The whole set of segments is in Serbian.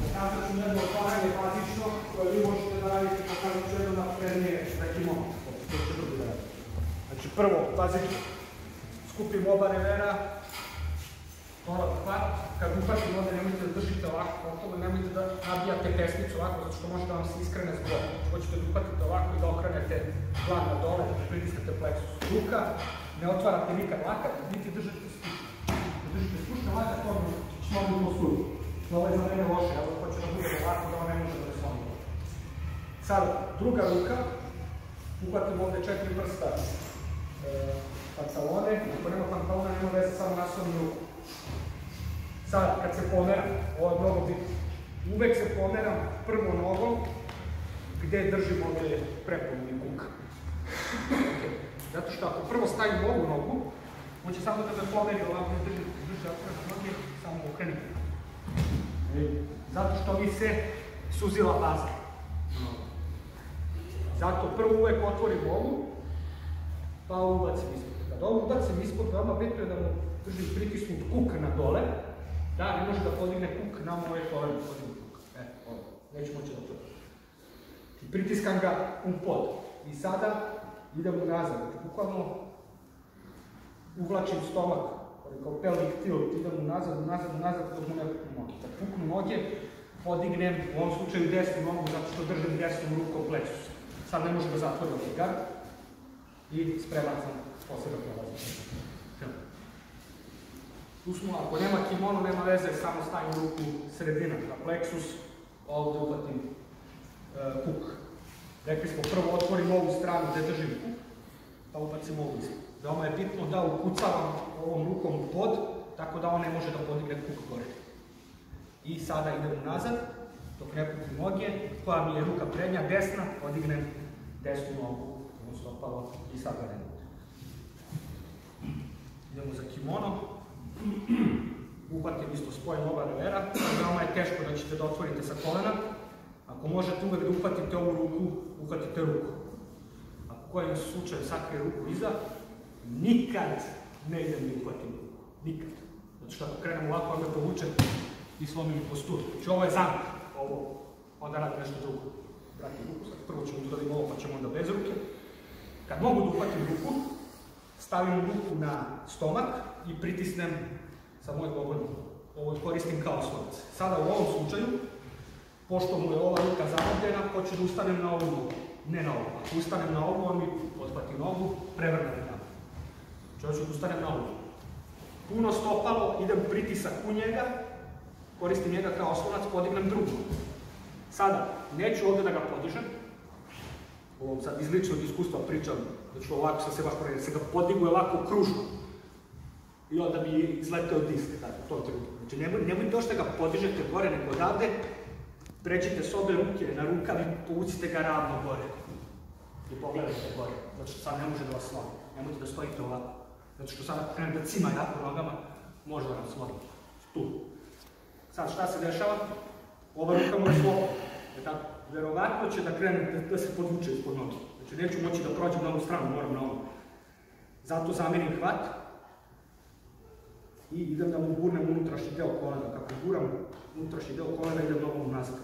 Pokazat ću jedno otvaranje bazično koje vi možete da radite, pokazat ću jedno naprednije s nekim ovom. Znači prvo, pazite, skupim oba revera, kad uhvatim ovdje nemojte da držite ovako okolo, nemojte da nabijate pesnicu ovako, zato što može da vam se iskrene zglov. Hoćete da uhvatite ovako i da okrenete glan na dole, da pritisnete pleksus ruka, ne otvarate nikad lakat, niti držite spušno. Da držite spušno lakat, to ćemo mi posluži. Ovo je za mene loše, ja hoću da bude ovako, da on ne može da sloni. Sad, druga ruka, uhvatim ovdje 4 prsta pantalone, ako nema pantalona, nema veze, samo naslovnu ruku. Sad, kad se pomeram, ovo je mnogo bitno, uvek se pomeram prvo nogom gde držim ovdje prepolni kuk. Zato što ako prvo stavim ovu nogu, on će samo da me pomeri ovako i drži otvorene noge, samo okreni kuk. Zato što mi se suzila baza. Zato prvo uvek otvorim ovu, pa ubacim ispod. Kad ovo ubacim ispod, veoma bitno je da mu držim pritisnut kuk na dole, da ne može da podigne kuk na moje koleno. Ovo, neću moći da to. I pritiskam ga u pod. I sada idem nazad. Bukvalno uvlačim stomak, kao pelvic tilt, idem nazad, dok mu ne puknu noge. Kad puknu noge, podignem, u ovom slučaju desnu nogu, zato što držim desnom rukom pleksus. Sad ne može da zatvori obligar i spreman sam posebno prelaziti. Tu smo, ako nema kimono, nema veze, samo stavim ruku sredina na pleksus, ovdje uhvatim kuk. Rekli smo, prvo otvorim ovu stranu gde držim kuk, pa ubacim ovu ispod. Veoma je bitno da ukucavam ovom rukom u pod, tako da on ne može da podigne kuk gore. I sada idem nazad, dok ne puknu noge, koja mi je ruka prednja, desna, podignem desnu nogu, ovo stopalo i sad ga ne bude. Idemo za kimono. Uhvatim isto spojem oba revera, veoma je teško da ćete da otvorite sa kolena. Ako možete uvek da uhvatite ovu ruku, uhvatite ruku. Ako kojim slučaju sakrije ruku iza, nikad ne idem da uhvatim ruku. Nikad. Zato što ako krenem ovako, onda povučem i slomim posturu. Znači ovo je zamk, ovo, onda radi nešto drugo. Vratim ruku, prvo ćemo da uradim ovo, pa ćemo onda bez ruke. Kad mogu da uhvatim ruku, stavim ruku na stomak i pritisnem sa mojeg obrnu. Ovo koristim kao oslonac. Sada u ovom slučaju, pošto mu je ova ruka zamotljena, hoću da ustanem na ovu nogu. Ne na ovu. Ako ustanem na ovu, on mi odhvati nogu, prevrne me tamo. Znači hoću da ustanem na ovu. Puno stopalo, idem pritisak u njega, koristim njega kao oslonac, podignem drugu. Sada, neću ovdje da ga podižem. Ovo sad iz ličnog iskustva pričam, znači ovako sam se baš projedio, se ga podiguje ovako kružno. I onda mi izleteo disk, tako, u tom trenutku. Znači nemojte došto da ga podižete gore, nego odavde, pređite s obe ruke na rukav i povucite ga ravno gore. I pogledajte gore, zato što sad ne može da vas slomi. Nemojte da stojite ovako. Zato što sad ako krenem da cima jako nogama, može da nam slomi. Tu. Sad šta se dešava? Ova ruka mora slobodno. Verovatno će da krene da se podvuče ispod noge. Znači neću moći da prođem na ovu stranu, moram na ovu. Zato zamenim hvat i idem da mu gurnem unutrašnji deo kolena. Kako guram unutrašnji deo kolena, idem nogom nazad.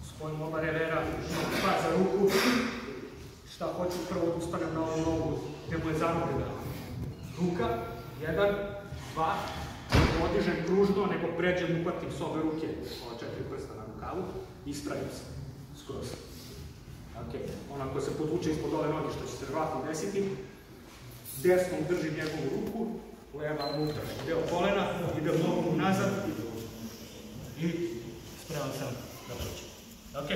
Spojim oba revera, pa za ruku. Šta hoću prvo da ustanem na ovu nogu, gde mu je zanurena ruka. 1, 2, podižem kružno, nego pređem, uhvatim s obe ruke, ova 4 prsta na rukavu, ispravim se, skroz. Onako se podvuče ispod ove noge, što će se vratno desiti. Desnom držim njegovu ruku, leva unutrašnji deo kolena, idem nogu nazad i spreman sam da prođem. Ok?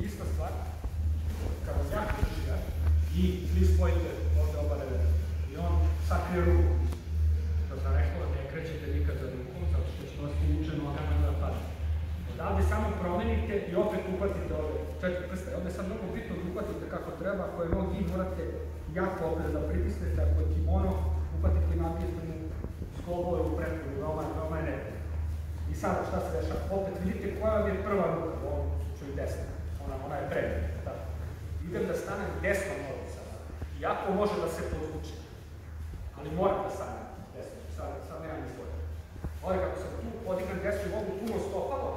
Ista stvar, kada jako drži i vi spojite ovdje oba revera i on sakrije ruku. Što sam rekao, ne krećete nikad za rukom, zato što će nositi vuče nogama da padne. Odavde samo promenite i opet upatite ove 4 prste. Ovdje sad treba, ako je nogi, morate jako opet da pritisnete, ako je kimono, upatite napijete mu skobove u pretvoru, veoma je neprije. I sada šta se dešava? Opet vidite koja vam je prva ruka, u ovom slučaju desna, ona je prednja. Idem da stanem desnom nogom sada, iako može da se podvuče, ali moram da stanem desnom, sad nemam izbora. Ovo kako sam tu, podigram desnu nogu, puno stopalo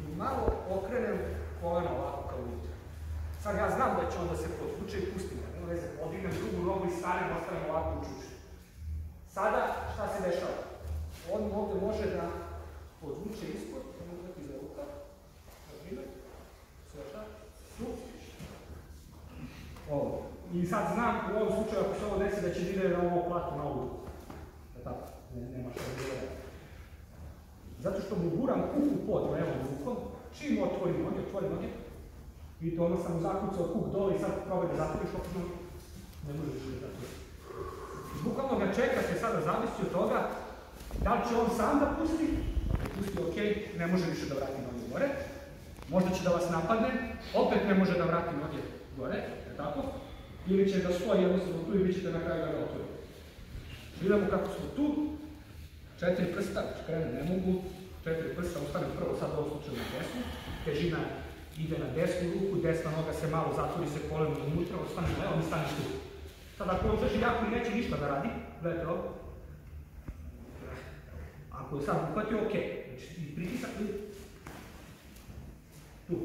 i malo okrenem koleno ovako kao unutra. Sad ja znam da će on da se podvuče i pustim ga, nema veze, podignem drugu nogu i stanem, ostavim ovako u čuču. Sada, šta se dešava? On ovde može da podvuče ispod, da mu uhvati za rukav, na primjer, se dešava, tu. Ovo. I sad znam u ovom slučaju, ako se ovo desi, da će da ide na ovo plato na ovu ruku. Tako, nema što da gleda. Zato što mu guram kuk u pod levom rukom, čim otvorim noge, vidite, ono sam mu zakucao kuk dole i sad probaj da zatvoriš, opet ne možeš da zatvoriš. Bukvalno ga čekate sada, zavisi od toga da li će on sam da pusti, ako pusti ok, ne može više da vrati noge gore, možda će da vas napadne, opet ne može da vrati noge gore, tako, ili će da stoji jednostavno tu i vi ćete na kraju da ga otvorite. Vidimo kako smo tu, 4 prsta, krene ne mogu, 4 prsta, ustanem prvo sad u ovom slučaju na desnu, težina ide na desnu ruku, desna noga se malo zatvori se kolenom unutra, ostane levom i staneš tu. Sad ako on drži jako i neće ništa da radi, gledajte ovo. Ako je sad uhvatio, ok. Znači, pritisak i tu.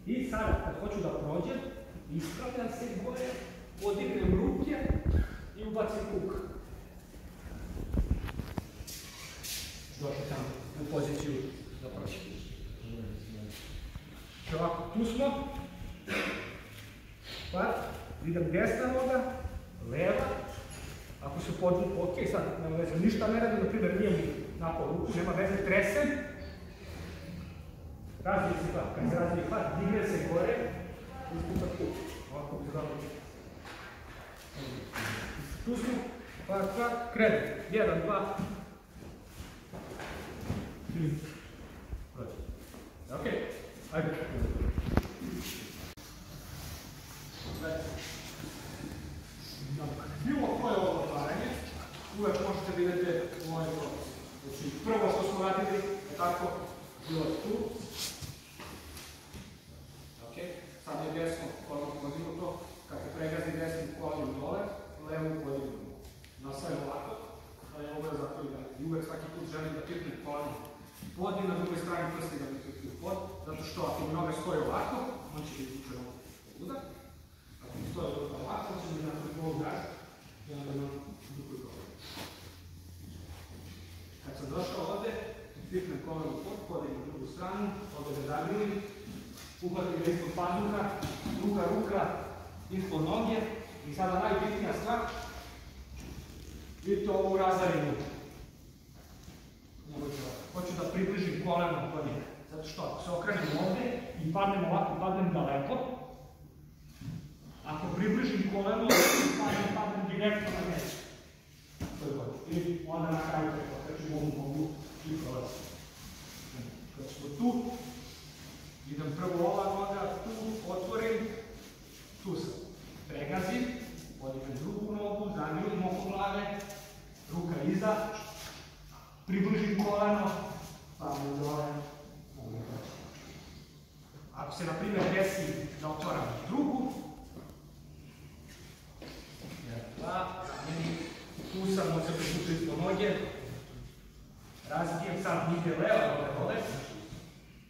I sada, kad hoću da prođem, ispravljam se gore, podignem ruke i ubacim kuk. Došli sam u poziciju da prođem. Znači ovako, tu smo. Pa, idem desna noga, leva, ako se podvuku, ok, sad nema veze, ništa ne radi, na primjer nije mi napao ruku, nema veze, tresem, razvije se hvat, kad se razvije hvat, digne se gore, isputa tu, ovako bi se dalo. Tu smo, hvat, krenu, 1, 2, 3, prođe. Ok, ajde. Bilo koje ovo otvaranje, uvek možete da idete u ovaj proces. Znači, prvo što smo radili, je tako, bilo je tu. Ok, sad je desno koleno podignuto, kad se pregazi desnim kolenom dole, levom podignuto. Nastavimo ovako, da je ovo zatvoreno. I uvek svaki put želim da tipnem koleno pod i na drugoj strani prsti da mi tipnem pod, zato što ako mi noge stoje ovako, on će biti učeno pobuda. Ako mi stoje ovako, on će mi napraviti ovog draža. I onda imam duku i koleno. Kad sam došao ovde, tipnem koleno pod, podignem drugu stranu, ovde ga zagrilim, uhvatim ga ispod pazuha, ruka, ispod noge i sada najbitnija stvar, vidite ovo u razarinu. Hoću da približim koleno kod njega, zato što ako se okrenem ovde i padnem ovako, padnem daleko, ako približim koleno, padnem direktno na mjesto. To je god. I onda na kraju prekačem ovu nogu i prolazim. Kad smo tu, idem prvo ova noga, tu otvorim, tu sam. Pregazim, podignem drugu nogu, zagrilim oko glave, ruka iza, približim koleno, stavim dole, ako se na primjer desi da otvaram drugu, tu sam od se pripuču ispod noge, razbijem sad ide leva noga dole,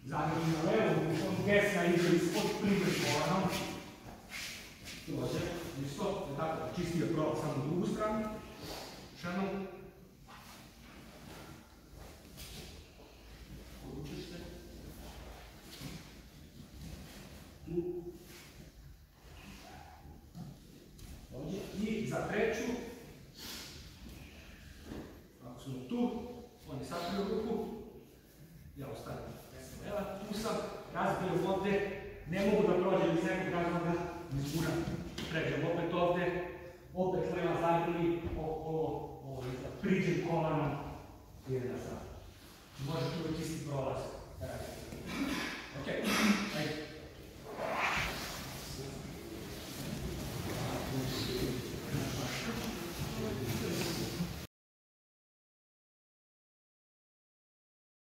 zagrijem na levu, desna ide ispod, približim kolenom, dođe, isto, tako, čistije prolaz samo u drugu stranu, šenom, povučiš se, tu, dođe, i za treću, ako smo tu, on je sakrio ruku, ja ostavim desna leva, tu sam, razbijem ovde, ne mogu da prođem iz nekog razloga, izguram, pređem opet ovde, opet leva zagrili, priđem kolanom i jedna sad. Možete uvijek isti prolaz.